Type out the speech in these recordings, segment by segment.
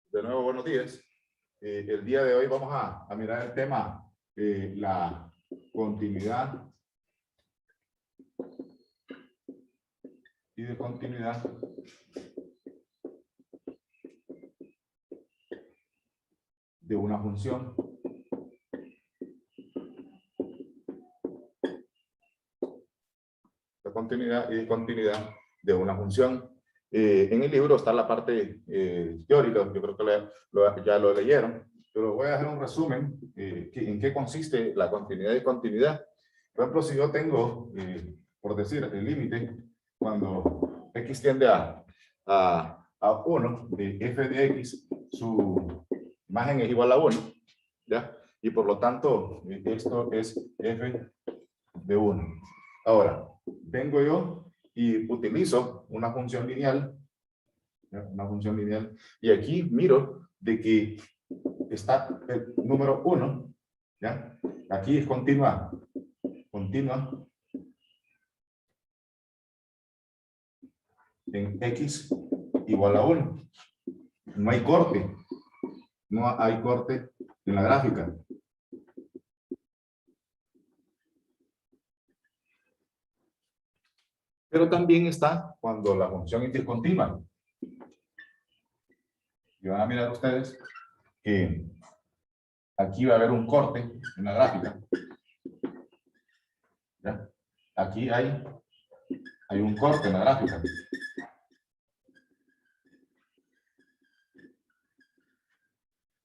De nuevo, buenos días. El día de hoy vamos a mirar el tema, la continuidad y discontinuidad de una función. La continuidad y discontinuidad de una función. En el libro está la parte teórica, yo creo que ya lo leyeron, pero voy a hacer un resumen en qué consiste la continuidad y discontinuidad. Por ejemplo, si yo tengo, por decir, el límite, cuando x tiende a 1, de f de x, su imagen es igual a 1, ¿ya? Y por lo tanto, esto es f de 1. Ahora, vengo yo y utilizo una función lineal, y aquí miro de que está el número 1, ¿ya? Aquí es continua en x igual a 1. No hay corte en la gráfica. Pero también está cuando la función es discontinua. Y van a mirar ustedes que aquí va a haber un corte en la gráfica. ¿Ya? Aquí hay un corte en la gráfica.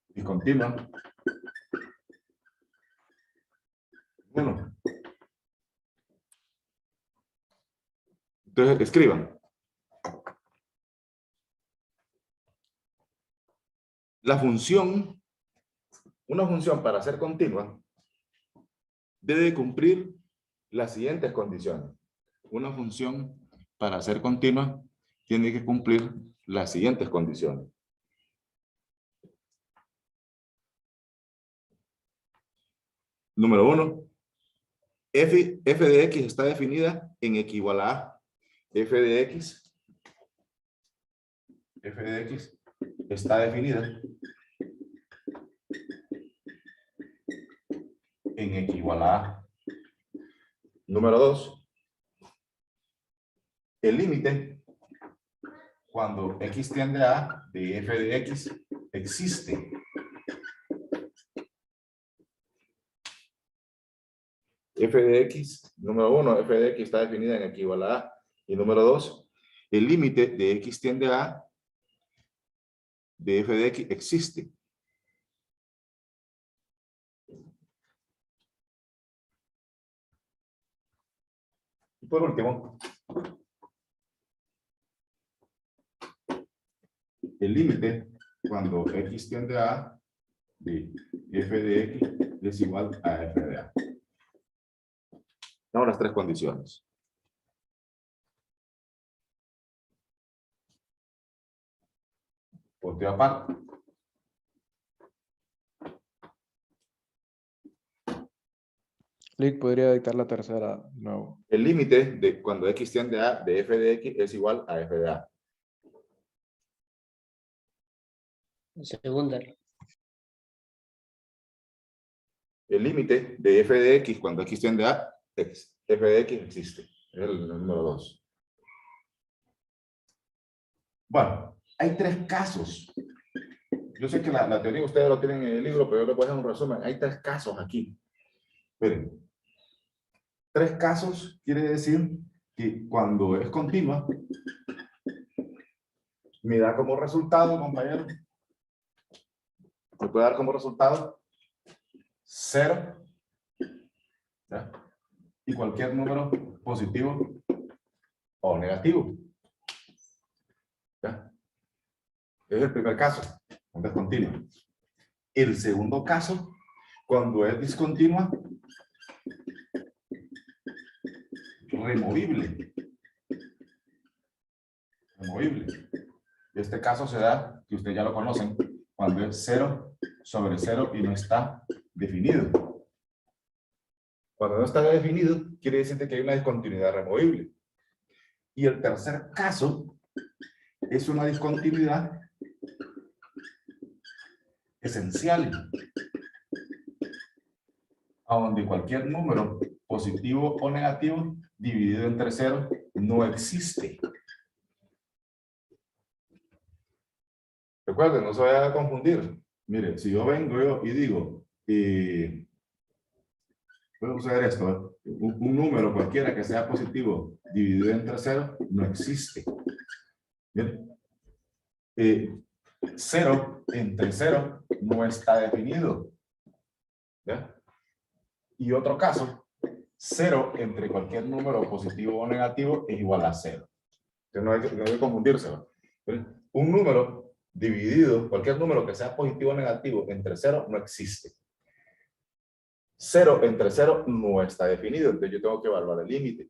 Discontinua. 1. Entonces, escriban. La función, una función para ser continua, debe cumplir las siguientes condiciones. Una función para ser continua tiene que cumplir las siguientes condiciones. Número 1, f de x está definida en x igual a a. f de x está definida en x igual a a. Número 2, el límite cuando x tiende a a de f de x existe. F de x, número 1, f de x está definida en x igual a a. Y número 2, el límite de x tiende a a de f de x existe. Y por último, el límite cuando x tiende a a de f de x es igual a f de a. Son las tres condiciones. Punto aparte. Lick, podría dictar la tercera de nuevo. El límite de cuando x tiende a de f de x es igual a f de a. Segunda. El límite de f de x cuando x tiende a f de x existe. Es el número 2. Bueno, hay tres casos. Yo sé que la teoría ustedes lo tienen en el libro, pero yo les voy a hacer un resumen. Hay tres casos aquí. Miren. Tres casos quiere decir que cuando es continua, me da como resultado, compañero, me puede dar como resultado 0, ¿ya? Y cualquier número positivo o negativo, ¿ya? Es el primer caso, cuando es continua. El segundo caso, cuando es discontinua, removible. Este caso se da, que ustedes ya lo conocen, cuando es 0 sobre 0 y no está definido. Cuando no está definido, quiere decir que hay una discontinuidad removible. Y el tercer caso es una discontinuidad esencial, a donde cualquier número positivo o negativo dividido entre cero no existe. Recuerden, no se vaya a confundir. Mire, si yo vengo y digo, voy a usar esto, un número cualquiera que sea positivo dividido entre cero no existe. Bien. 0 entre 0 no está definido. ¿Ya? Y otro caso, 0 entre cualquier número positivo o negativo es igual a 0. Entonces no hay que confundirse. ¿Bien? Un número dividido, cualquier número que sea positivo o negativo entre 0 no existe. 0 entre 0 no está definido, entonces yo tengo que evaluar el límite.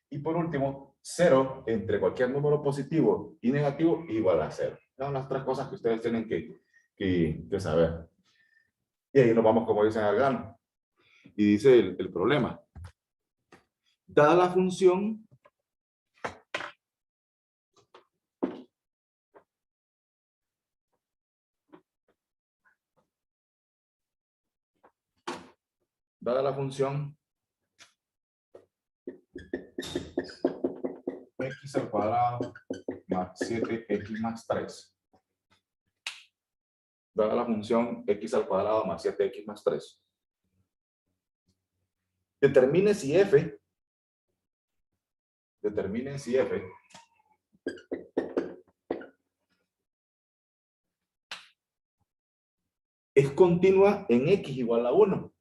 Y por último, 0 entre cualquier número positivo y negativo igual a 0. Son las tres cosas que ustedes tienen que saber. Y ahí nos vamos, como dicen, al grano. Y dice el problema. Dada la función x al cuadrado más 7x más 3. Dada la función x al cuadrado más 7x más 3. Determine si f es continua en x igual a 1.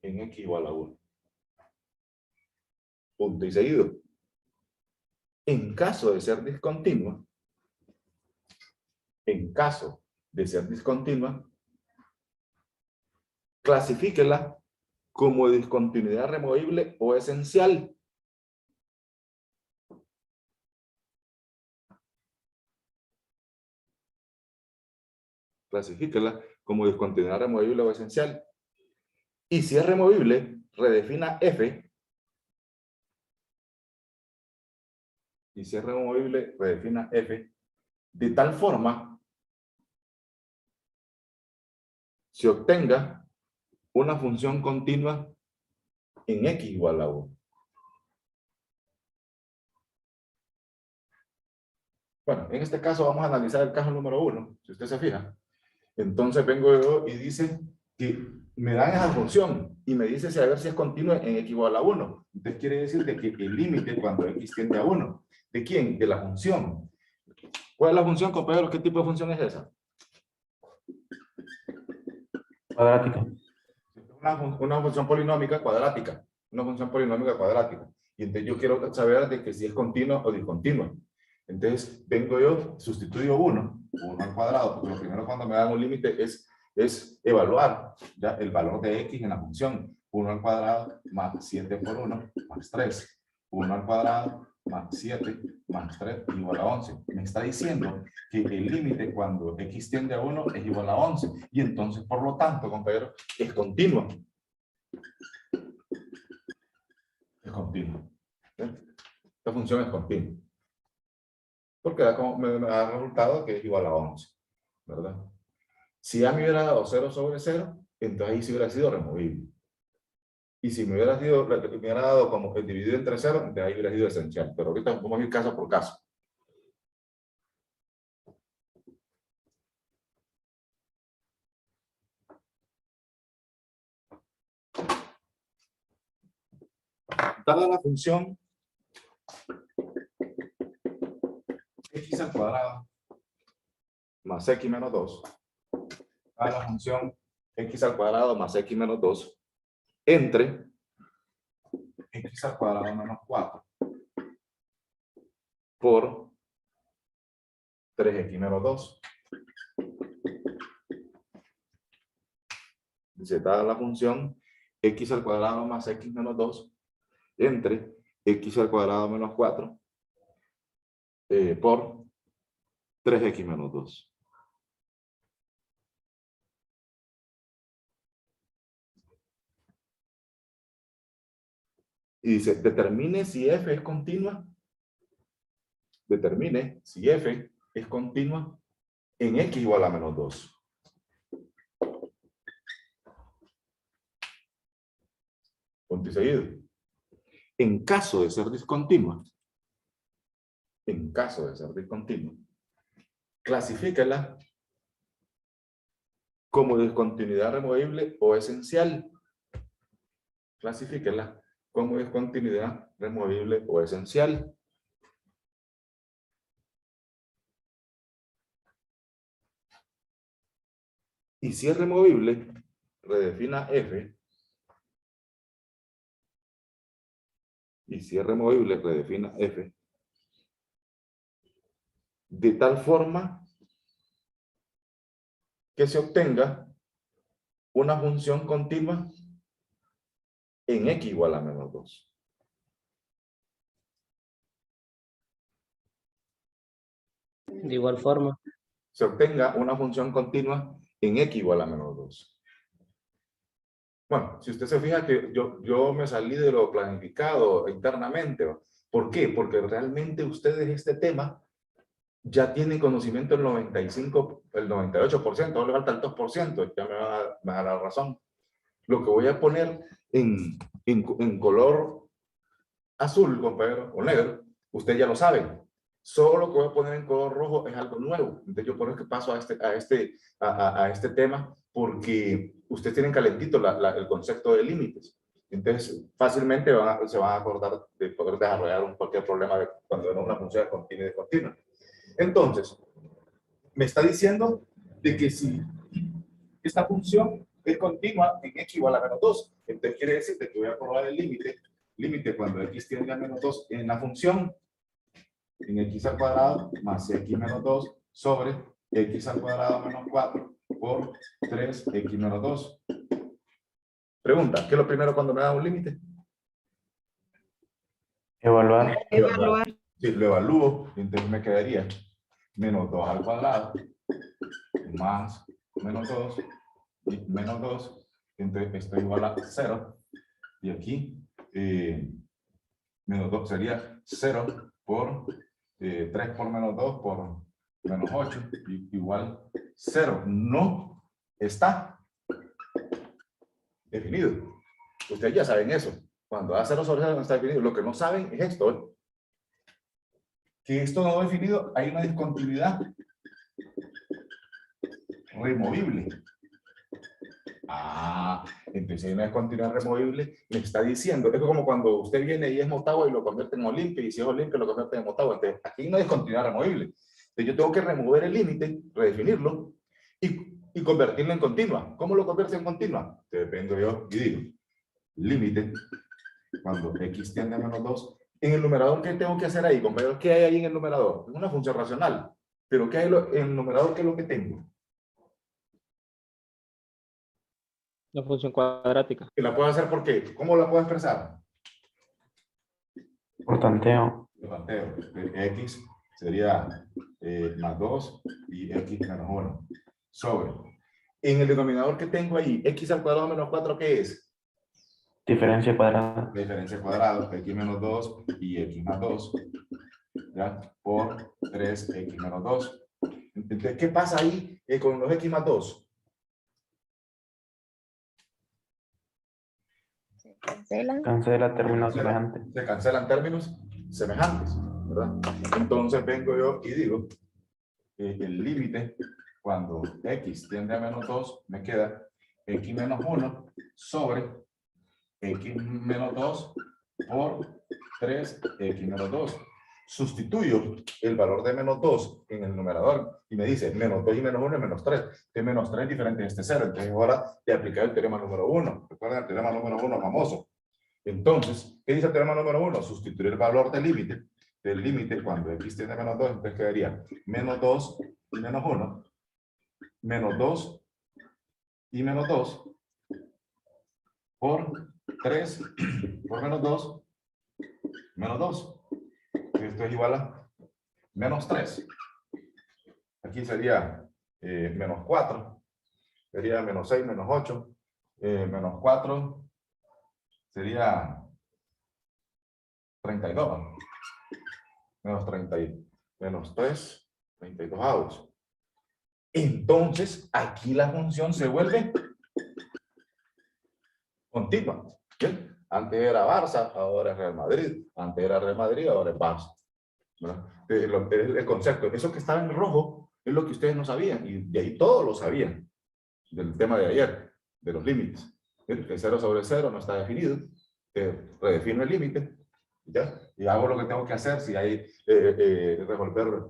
En x igual a 1. Punto y seguido. En caso de ser discontinua, clasifíquela como discontinuidad removible o esencial. Clasifíquela como discontinuidad removible o esencial. Y si es removible, redefina f. Y si es removible, redefina f de tal forma se obtenga una función continua en x igual a 1. Bueno, en este caso vamos a analizar el caso número 1, si usted se fija. Entonces vengo yo y dice que me dan esa función y me dice si a ver si es continua en x igual a 1. Entonces quiere decir de que el límite cuando x tiende a 1. ¿De quién? De la función. ¿Cuál es la función, compañeros? ¿Qué tipo de función es esa? Cuadrática. Una función polinómica cuadrática. Una función polinómica cuadrática. Y entonces yo quiero saber de que si es continua o discontinua. Entonces vengo yo, sustituyo 1 al cuadrado, porque lo primero cuando me dan un límite es evaluar ya el valor de x en la función. 1 al cuadrado más 7 por 1 más 3. 1 al cuadrado más 7 más 3 igual a 11. Me está diciendo que el límite cuando x tiende a 1 es igual a 11. Y entonces, por lo tanto, compañeros, es continua. Es continua. Esta función es continua. Porque me da resultado que es igual a 11. ¿Verdad? Si ya me hubiera dado 0 sobre 0, entonces ahí sí hubiera sido removible. Y si me hubiera dado como el dividido entre 0, entonces ahí hubiera sido esencial. Pero ahorita vamos a ir caso por caso. Dada la función x al cuadrado más x menos 2, dada la función x al cuadrado más x menos 2, entre x al cuadrado menos 4 por 3x menos 2. Dice, dada la función x al cuadrado más x menos 2 entre x al cuadrado menos 4 por 3x menos 2. Y dice, determine si f es continua. Determine si f es continua en x igual a menos 2. Punto y seguido. En caso de ser discontinua, clasifíquela como discontinuidad removible o esencial. Clasifíquela como discontinuidad removible o esencial. Y si es removible, redefina f. Y si es removible, redefina f. De tal forma que se obtenga una función continua en x igual a menos 2. De igual forma. Se obtenga una función continua en x igual a menos 2. Bueno, si usted se fija que yo me salí de lo planificado internamente. ¿Por qué? Porque realmente ustedes este tema ya tienen conocimiento el 95, el 98%, ahora le falta el 2%, ya me va a dar la razón. Lo que voy a poner en color azul, compañero, o negro, usted ya lo sabe. Solo lo que voy a poner en color rojo es algo nuevo. Entonces yo por eso que paso a este tema, porque ustedes tienen calentito el concepto de límites. Entonces fácilmente se van a acordar de poder desarrollar cualquier problema cuando una función es continua y descontinua. Entonces, me está diciendo de que si esta función es continua en x igual a menos 2, entonces quiere decir que voy a probar el límite cuando x tiende a menos 2 en la función en x al cuadrado más x menos 2 sobre x al cuadrado menos 4 por 3x menos 2. Pregunta, ¿qué es lo primero cuando me da un límite? Evaluar. Evaluar. Si lo evalúo, entonces me quedaría menos 2 al cuadrado más menos 2 y menos 2, entonces esto es igual a 0. Y aquí menos 2 sería 0 por 3 por menos 2 por menos 8 igual 0. No está definido. Ustedes ya saben eso. Cuando da 0 sobre 0 no está definido. Lo que no saben es esto. Que esto no definido, hay una discontinuidad removible. Entonces hay una discontinuidad removible, me está diciendo, es como cuando usted viene y es Motagua y lo convierte en Olimpia, y si es Olimpia lo convierte en Motagua. Entonces aquí hay una discontinuidad removible. Entonces yo tengo que remover el límite, redefinirlo y convertirlo en continua. ¿Cómo lo convierto en continua? Entonces vengo yo y digo, límite cuando x tiende a menos 2. En el numerador, ¿qué tengo que hacer ahí, compañeros? ¿Qué hay ahí en el numerador? Es una función racional. Pero ¿qué hay en el numerador? ¿Qué es lo que tengo? La función cuadrática. ¿Y la puedo hacer por qué? ¿Cómo la puedo expresar? Por tanteo. Por tanteo. X sería más 2 y x menos 1 sobre. En el denominador que tengo ahí, x al cuadrado menos 4, ¿qué es? Diferencia cuadrada. La diferencia cuadrada, x menos 2 y x más 2, ¿ya? Por 3x menos 2. Entonces, ¿qué pasa ahí con los x más 2? Cancela términos semejantes. Se cancelan términos semejantes, ¿verdad? Entonces vengo yo y digo, el límite cuando x tiende a menos 2, me queda x menos 1 sobre x menos 2 por 3x menos 2. Sustituyo el valor de menos 2 en el numerador y me dice menos 2 y menos 1 es menos 3. Que menos 3 es diferente de este 0. Entonces ahora te aplicar el teorema número 1. Recuerden el teorema número 1 famoso. Entonces, ¿qué dice el teorema número 1? Sustituir el valor del límite cuando x tiende a menos 2, entonces quedaría menos 2 y menos 1, menos 2 y menos 2 por 3 por menos 2, menos 2. Esto es igual a menos 3. Aquí sería menos 4, sería menos 6, menos 8, menos 4, sería 32. Menos 30, menos 3, 32avos. Entonces, aquí la función se vuelve continua. ¿Bien? Antes era Barça, ahora es Real Madrid. Antes era Real Madrid, ahora es Barça. El concepto, eso que estaba en rojo es lo que ustedes no sabían, y de ahí todos lo sabían, del tema de ayer, de los límites. El 0 sobre 0 no está definido, redefino el límite, ¿ya? Y hago lo que tengo que hacer, si hay resolver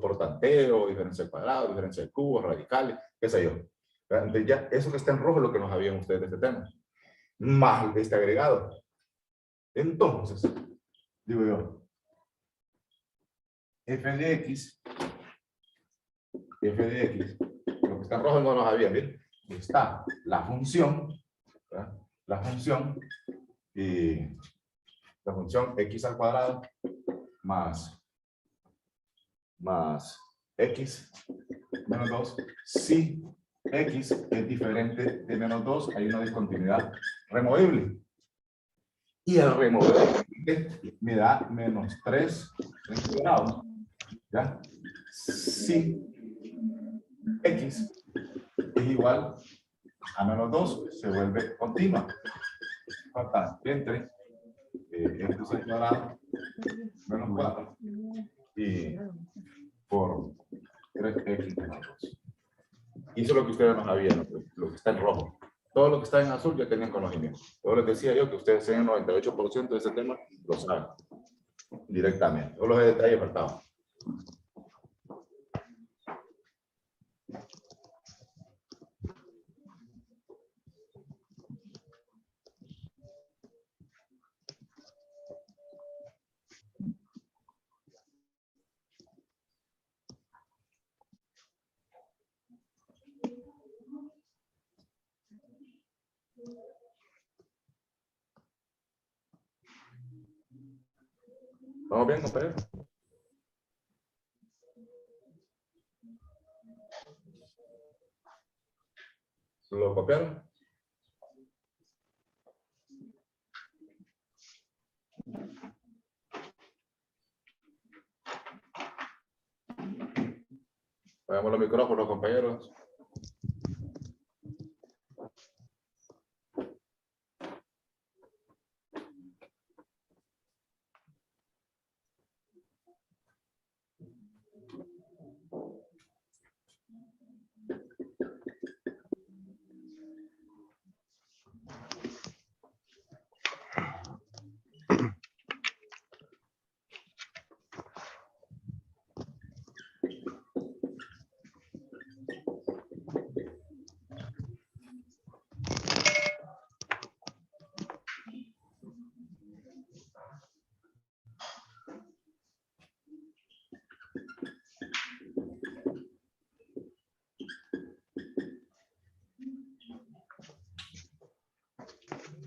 por tanteo, diferencia al cuadrado, diferencia de cubos, radicales, qué sé yo. Entonces ya eso que está en rojo es lo que no sabían ustedes de este tema, más este agregado. Entonces, digo yo, f de x, lo que está en rojo no lo sabían, ¿bien? Está la función, ¿verdad? La función x al cuadrado más x menos 2, si x es diferente de menos 2, hay una discontinuidad removible. Y el removible me da menos 3 grados. ¿Ya? Si x es igual a menos 2, se vuelve continua. Falta entre x al cuadrado menos 4 y por 3x menos 2. Y eso es lo que ustedes no sabían, lo que está en rojo. Todo lo que está en azul ya tenían conocimiento. Todo lo que decía yo, que ustedes tienen el 98% de ese tema, lo saben directamente. Todos los detalles faltaban. ¿Vamos bien, compañeros? ¿Lo copiaron? Apagamos los micrófonos, compañeros.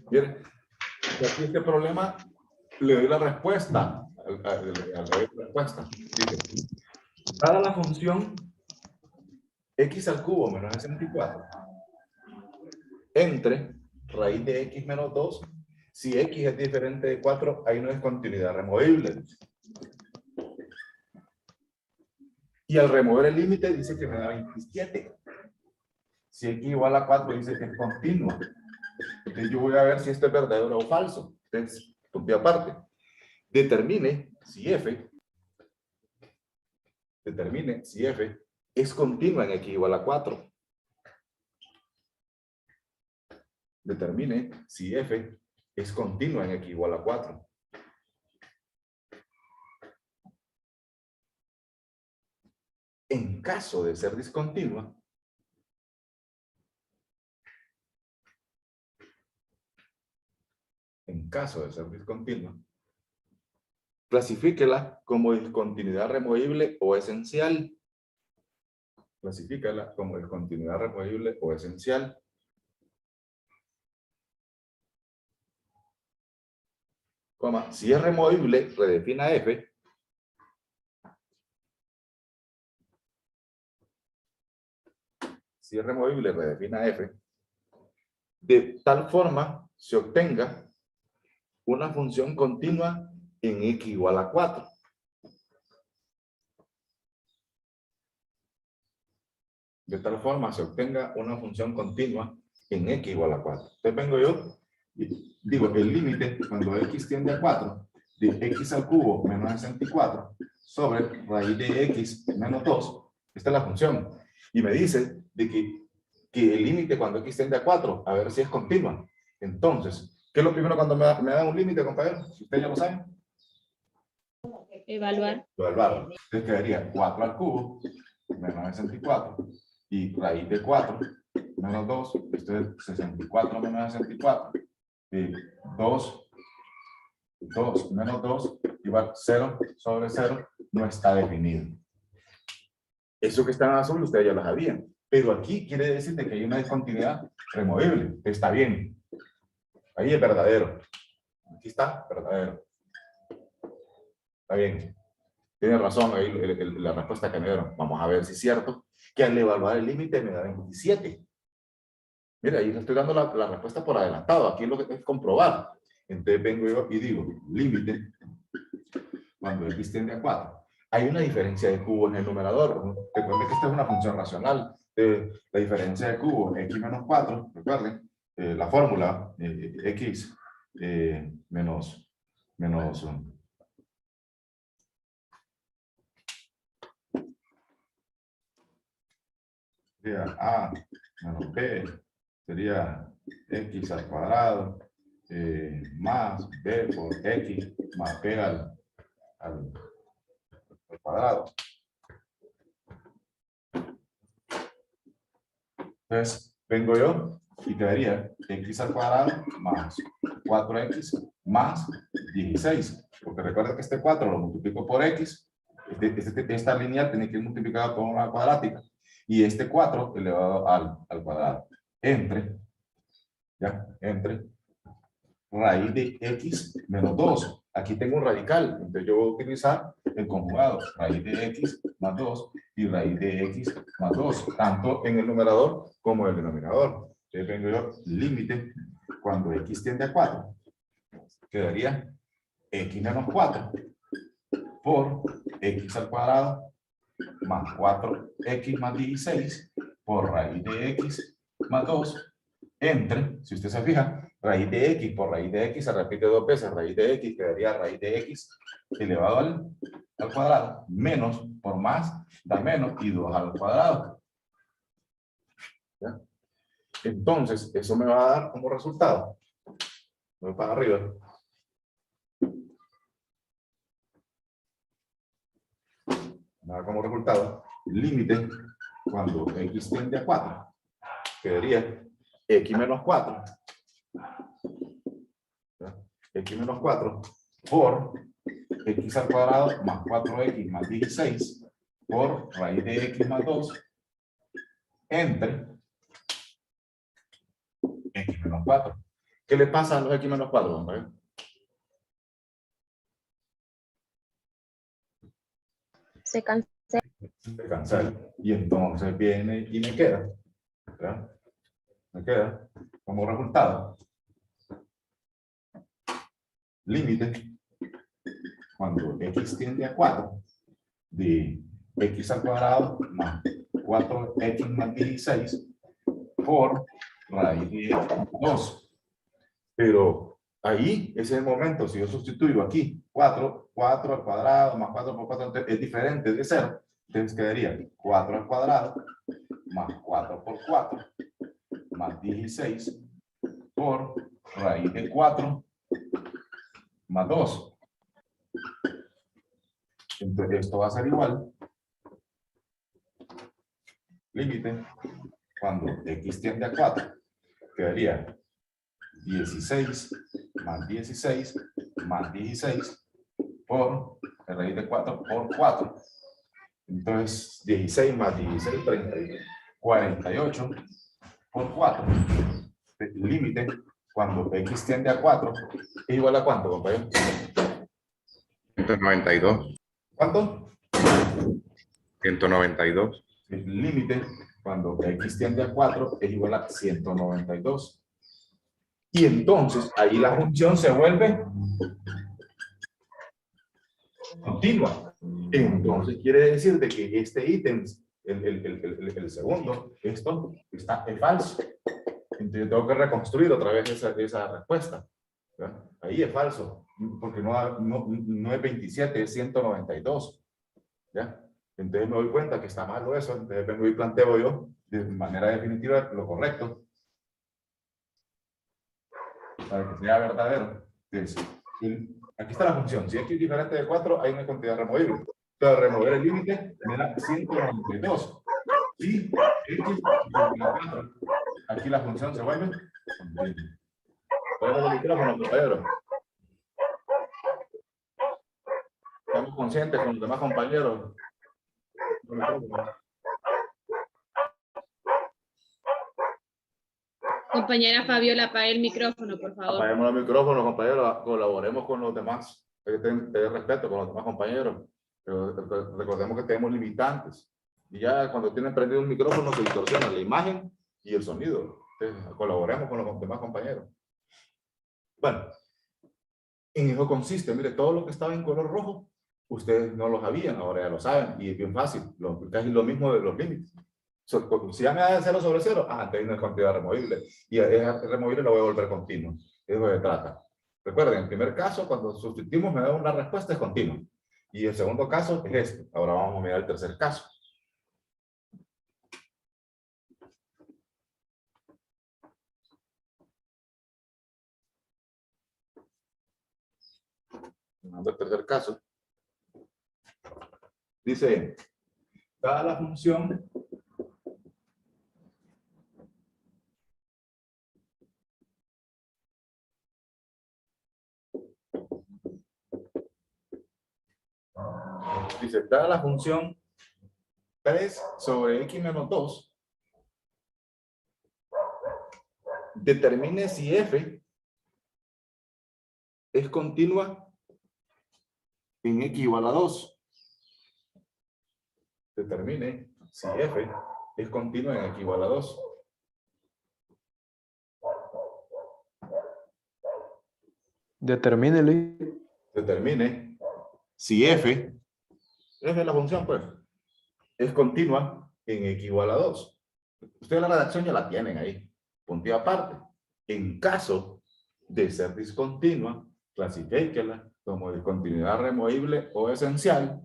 Bien, y aquí este problema le doy la respuesta. Dice, dada la función x al cubo menos 64 entre raíz de x menos 2, si x es diferente de 4, hay una discontinuidad removible. Y al remover el límite dice que me da 27. Si x igual a 4 dice que es continua. Entonces yo voy a ver si esto es verdadero o falso. Entonces, punto y aparte. Determine si f es continua en x igual a 4. Determine si f es continua en x igual a 4. En caso de ser discontinua, clasifíquela como discontinuidad removible o esencial. Clasifícala como discontinuidad removible o esencial. Coma, si es removible, redefina f. Si es removible, redefina f. De tal forma se obtenga una función continua en x igual a 4. De tal forma se obtenga una función continua en x igual a 4. Entonces vengo yo y digo el límite cuando x tiende a 4 de x al cubo menos 64 sobre raíz de x menos 2. Esta es la función. Y me dice de que el límite cuando x tiende a 4, a ver si es continua. Entonces, ¿qué es lo primero cuando me dan un límite, compañero? Si ustedes ya lo saben. Evaluar. Evaluar. Entonces quedaría 4 al cubo menos 64 y raíz de 4 menos 2. Esto es 64 menos 64. Y 2 menos 2 igual 0 sobre 0 no está definido. Eso que está en azul ustedes ya lo sabían. Pero aquí quiere decir que hay una discontinuidad removible. Está bien. Ahí es verdadero. Aquí está, verdadero. Está bien. Tiene razón ahí la respuesta que me dieron. Vamos a ver si es cierto que al evaluar el límite me da 27. Mira, ahí le estoy dando la respuesta por adelantado. Aquí lo que es comprobar. Entonces vengo yo y digo, límite cuando x tiende a 4. Hay una diferencia de cubos en el numerador. Recuerden que esta es una función racional. La diferencia de cubos, x menos 4, recuerden, la fórmula x menos sería a menos b, sería x al cuadrado, más b por x, más b al cuadrado. Entonces, vengo yo y quedaría x al cuadrado más 4x más 16. Porque recuerda que este 4 lo multiplico por x. Esta lineal tiene que ir multiplicada por una cuadrática. Y este 4 elevado al cuadrado. Entre raíz de x menos 2. Aquí tengo un radical. Entonces yo voy a utilizar el conjugado. Raíz de x más 2 y raíz de x más 2. Tanto en el numerador como en el denominador. Entonces vengo yo, límite cuando x tiende a 4. Quedaría x menos 4 por x al cuadrado más 4x más 16 por raíz de x más 2 entre, si usted se fija, raíz de x por raíz de x se repite dos veces, raíz de x quedaría raíz de x elevado al cuadrado, menos por más da menos y 2 al cuadrado. ¿Ya? Entonces, eso me va a dar como resultado, voy para arriba, me da como resultado, límite cuando x tiende a 4, quedaría x menos 4, ¿ya? X menos 4 por x al cuadrado más 4x más 16 por raíz de x más 2 entre x menos 4. ¿Qué le pasa a los x menos 4, hombre? Se cancela. Se cancela. Y entonces viene y me queda. ¿Ya? Me queda como resultado. Límite cuando x tiende a 4 de x al cuadrado más 4x más 16 por raíz de 2. Pero ahí, ese es el momento, si yo sustituyo aquí 4 al cuadrado más 4 por 4 es diferente de 0, entonces quedaría 4 al cuadrado más 4 por 4 más 16 por raíz de 4 más 2. Entonces esto va a ser igual. Límite cuando x tiende a 4 quedaría 16 más 16 más 16 por raíz de 4 por 4. Entonces 16 más 16, 48 por 4. El límite cuando x tiende a 4 es igual a ¿cuánto, compañero? 192. ¿Cuánto? 192. El límite cuando x tiende a 4 es igual a 192. Y entonces ahí la función se vuelve continua. Entonces quiere decir de que este ítem, el segundo, esto es falso. Entonces yo tengo que reconstruir otra vez esa respuesta. ¿Verdad? Ahí es falso, porque no es 27, es 192. ¿Ya? Entonces me doy cuenta que está malo eso, entonces vengo y planteo yo de manera definitiva lo correcto para que sea verdadero. Entonces, aquí está la función. Si x es diferente de 4, hay una cantidad removible. Entonces, remover el límite me da 192. Y x es 4. Aquí la función se vuelve. Ponemos el micrófono, compañeros. Estamos conscientes con los demás compañeros. Compañera Fabiola, apague el micrófono, por favor. Apaguemos los micrófonos, compañeros. Colaboremos con los demás. Hay que tener respeto con los demás compañeros. Pero recordemos que tenemos limitantes. Y ya cuando tienen prendido un micrófono se distorsiona la imagen y el sonido. Entonces, colaboremos con los demás compañeros. Bueno, en eso consiste. Mire, todo lo que estaba en color rojo, ustedes no lo sabían, ahora ya lo saben. Y es bien fácil. Casi lo mismo de los límites. Si ya me da 0 sobre 0, entonces no es cantidad removible. Y esa removible la voy a volver continua. Es lo que se trata. Recuerden, el primer caso, cuando sustituimos, me da una respuesta es continua. Y el segundo caso es este. Ahora vamos a mirar el tercer caso. El tercer caso. Dice, dada la función dada la función 3 sobre x menos 2, determine si f es continua en x igual a 2. Determine si f es continua en x igual a 2. Determínelo. Determine si f es la función, pues, es continua en x igual a 2. Ustedes la redacción ya la tienen ahí, punto y aparte. En caso de ser discontinua, clasifíquela como discontinuidad removible o esencial,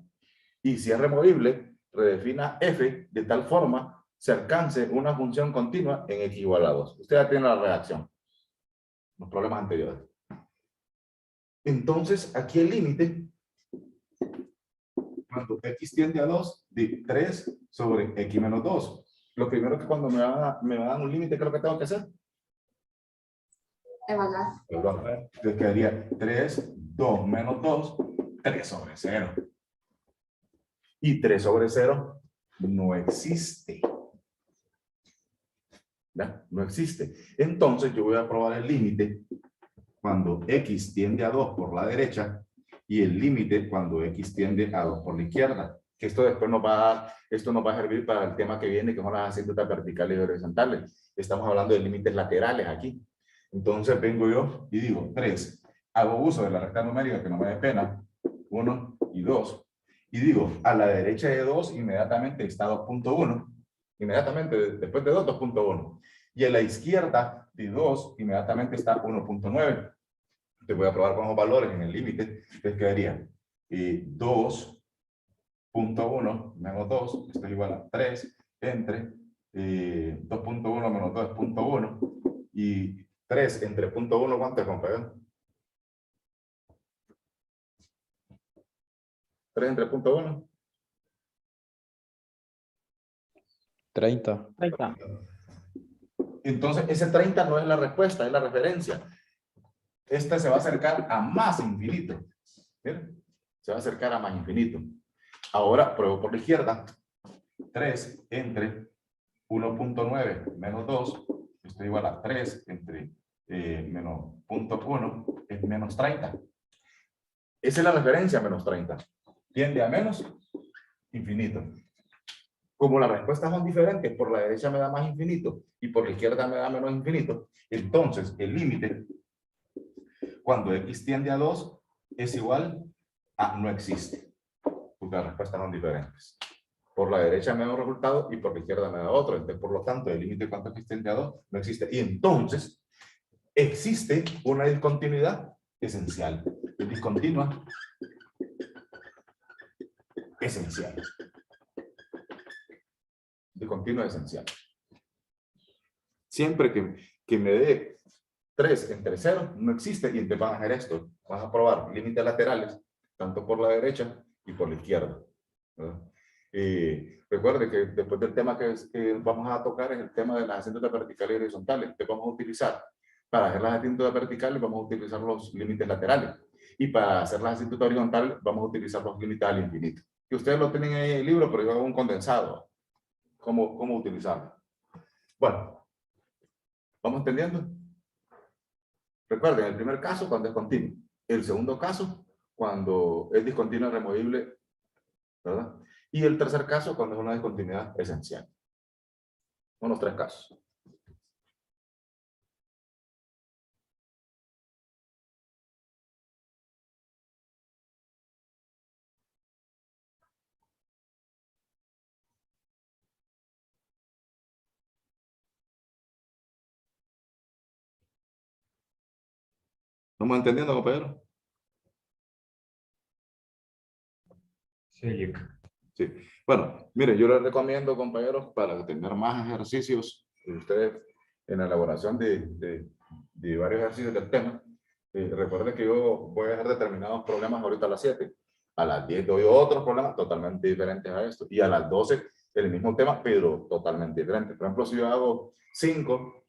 y si es removible, redefina f de tal forma se alcance una función continua en x igual a 2. Usted ya tiene la redacción, los problemas anteriores. Entonces, aquí el límite, cuando x tiende a 2, de 3 sobre x menos 2. Lo primero que cuando me dan un límite, ¿qué es lo que tengo que hacer? Evaluar. Entonces quedaría 3, 2 menos 2, 3 sobre 0. Y 3 sobre 0 no existe. ¿Ya? No existe. Entonces yo voy a probar el límite cuando x tiende a 2 por la derecha y el límite cuando x tiende a 2 por la izquierda. Que esto después nos va a servir para el tema que viene, que son las asíntotas verticales y horizontales. Estamos hablando de límites laterales aquí. Entonces vengo yo y digo 3. Hago uso de la recta numérica que no me dé pena. 1 y 2. Y digo, a la derecha de 2 inmediatamente está 2.1. Inmediatamente después de 2, 2.1. Y a la izquierda de 2 inmediatamente está 1.9. Te voy a probar con los valores en el límite. Entonces quedaría 2.1 menos 2, esto es igual a 3 entre 2.1 menos 2 es 0.1 y 3 entre 0.1, ¿cuánto es, compañero? 3 entre 0.1. 30. Entonces, ese 30 no es la respuesta, es la referencia. Este se va a acercar a más infinito. ¿Miren? Se va a acercar a más infinito. Ahora, pruebo por la izquierda. 3 entre 1.9 menos 2, esto es igual a 3 entre menos 0.1, es menos 30. Esa es la referencia, menos 30. Tiende a menos infinito. Como las respuestas son diferentes, por la derecha me da más infinito y por la izquierda me da menos infinito, entonces el límite, cuando x tiende a 2, es igual a no existe. porque las respuestas son diferentes. Por la derecha me da un resultado y por la izquierda me da otro. Entonces, por lo tanto, el límite cuánto existe a 2 no existe. Y entonces, existe una discontinuidad esencial. Es discontinua esencial. Discontinua esencial. Siempre que me dé 3 entre 0, no existe. Y entonces van a hacer esto. Van a probar límites laterales, tanto por la derecha y por la izquierda, ¿verdad? Recuerde que después del tema que vamos a tocar es el tema de las asíntotas verticales y horizontales, que vamos a utilizar. Para hacer las asíntotas verticales vamos a utilizar los límites laterales. Y para hacer las asíntotas horizontales vamos a utilizar los límites al infinito. Que ustedes lo tienen ahí en el libro, pero yo hago un condensado. ¿Cómo utilizarlo? Bueno, ¿vamos entendiendo? Recuerden, el primer caso cuando es continuo. El segundo caso cuando es discontinuo y removible, ¿verdad? Y el tercer caso cuando es una discontinuidad esencial. Son los 3 casos. ¿Estamos entendiendo, compañero? Sí. Sí. Bueno, mire, yo les recomiendo, compañeros, para tener más ejercicios, ustedes en la elaboración de varios ejercicios del tema, recuerden que yo voy a dejar determinados problemas ahorita a las 7. A las 10 doy otros problemas totalmente diferentes a esto. Y a las 12 el mismo tema, pero totalmente diferente. Por ejemplo, si yo hago 5,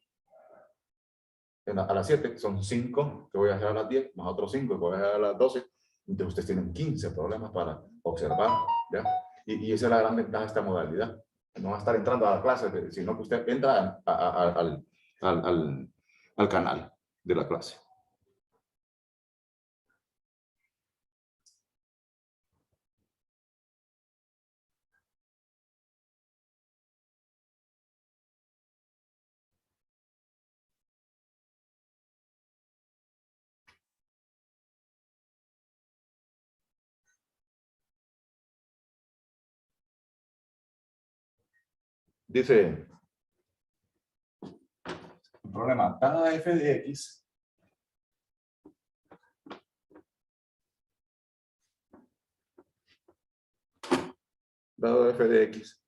a las 7 son 5 que voy a hacer a las 10, más otros 5 que voy a hacer a las 12. Entonces ustedes tienen 15 problemas para observar, ¿ya? Y esa es la gran ventaja de esta modalidad. No va a estar entrando a la clase, sino que usted entra al canal de la clase. Dice, el problema, dada f de x, dado f de x,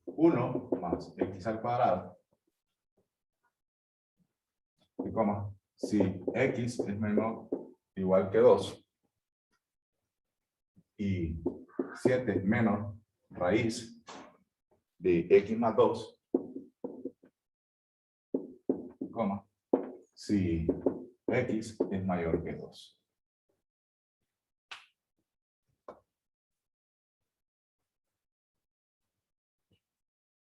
1 más x al cuadrado, y coma, si x es menor o igual que 2, y 7 menos raíz de x más 2, coma, si x es mayor que 2.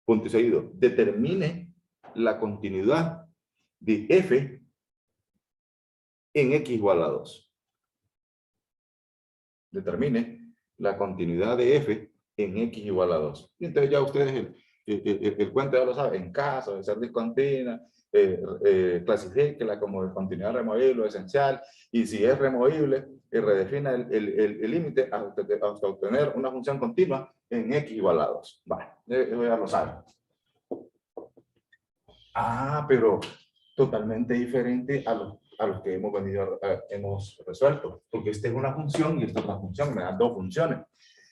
Punto y seguido. Determine la continuidad de f en x igual a 2. Determine la continuidad de f en x igual a 2. Y entonces ya ustedes el cuento ya lo saben. En caso de ser discontinua, clasifíquela como discontinuidad removible o esencial. Y si es removible, redefina el límite hasta obtener una función continua en x igual a 2. Vale, eso ya lo saben. Ah, pero totalmente diferente a los que hemos resuelto. Porque esta es una función y esta es otra función. Me dan 2 funciones.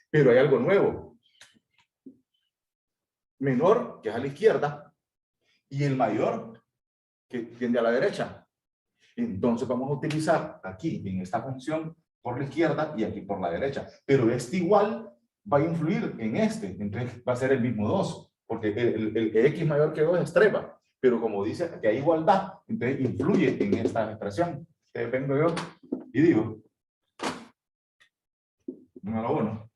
Pero hay algo nuevo. Menor, que es a la izquierda, y el mayor, que tiende a la derecha. Entonces vamos a utilizar aquí en esta función por la izquierda y aquí por la derecha. Pero este igual va a influir en este. Entonces va a ser el mismo 2. Porque el x mayor que 2 es trepa. Pero como dice que hay igualdad, entonces influye en esta expresión. Entonces vengo yo y digo, número 1,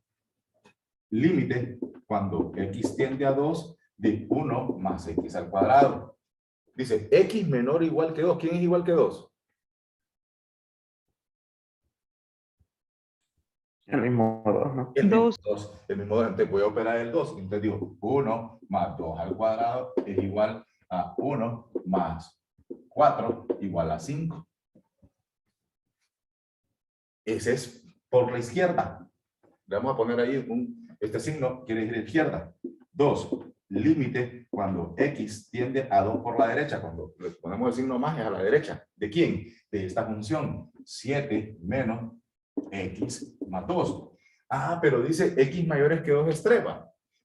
límite cuando x tiende a 2 de 1 más x al cuadrado. Dice x menor o igual que 2. ¿Quién es igual que 2? El mismo 2, ¿no? El mismo 2. El mismo 2. Entonces voy a operar el 2. Entonces digo 1 más 2 al cuadrado es igual a 1 más 4 igual a 5. Ese es por la izquierda. Le vamos a poner ahí este signo, quiere decir izquierda. 2, límite cuando x tiende a 2 por la derecha. Cuando le ponemos el signo más es a la derecha. ¿De quién? De esta función. 7 menos x más 2. Ah, pero dice x mayores que 2 es 3.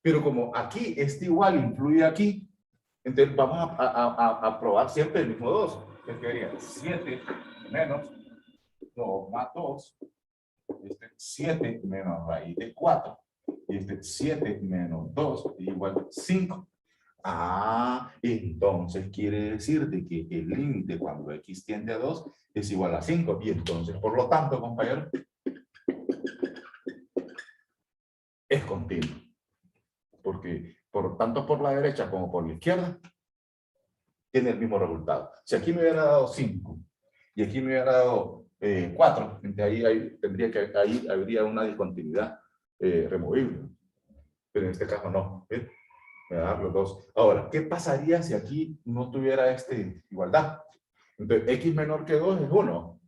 Pero como aquí este igual influye aquí, entonces vamos a probar siempre el mismo 2. Es que sería 7 menos 2 más 2. 7 menos raíz de 4. Y 7 menos 2 es igual a 5. Ah, entonces quiere decir de que el límite cuando x tiende a 2 es igual a 5. Y entonces, por lo tanto, compañero, es continuo. Porque tanto por la derecha como por la izquierda tiene el mismo resultado. Si aquí me hubiera dado 5 y aquí me hubiera dado 4, ahí habría una discontinuidad removible. Pero en este caso no. ¿Sí? Me va a dar los dos. Ahora, ¿qué pasaría si aquí no tuviera igualdad? Entonces, x menor que 2 es 1.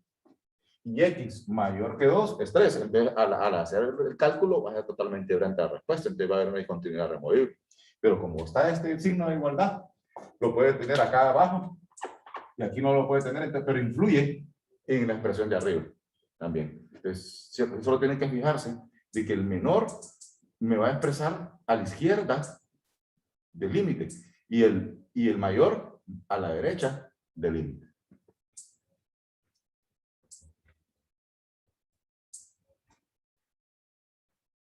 Y x mayor que 2 es 3. Entonces, al hacer el cálculo, va a ser totalmente diferente la respuesta. Entonces, va a haber una discontinuidad removible. Pero como está este signo de igualdad, lo puede tener acá abajo. Y aquí no lo puede tener, entonces, pero influye en la expresión de arriba también. Entonces, solo tienen que fijarse de que el menor me va a expresar a la izquierda del límite y el mayor a la derecha del límite.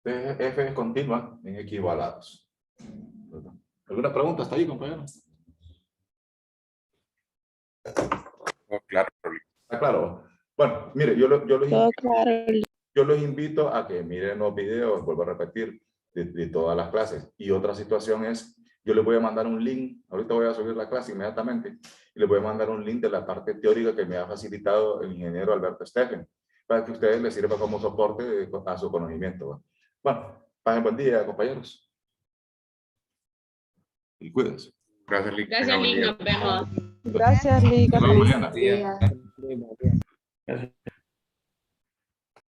F es continua en X igualados. ¿Alguna pregunta hasta ahí, compañeros? Claro. ¿Está claro? Bueno, mire, yo los invito a que miren los videos, vuelvo a repetir, de todas las clases. Y otra situación es, yo les voy a mandar un link, ahorita voy a subir la clase inmediatamente, y les voy a mandar un link de la parte teórica que me ha facilitado el ingeniero Alberto Steffen, para que a ustedes les sirva como soporte a su conocimiento. Bueno, pasen buen día, compañeros. Y cuídense. Gracias, Lick. Gracias, Lick. Nos vemos. Gracias, Lick. Hasta mañana. Gracias.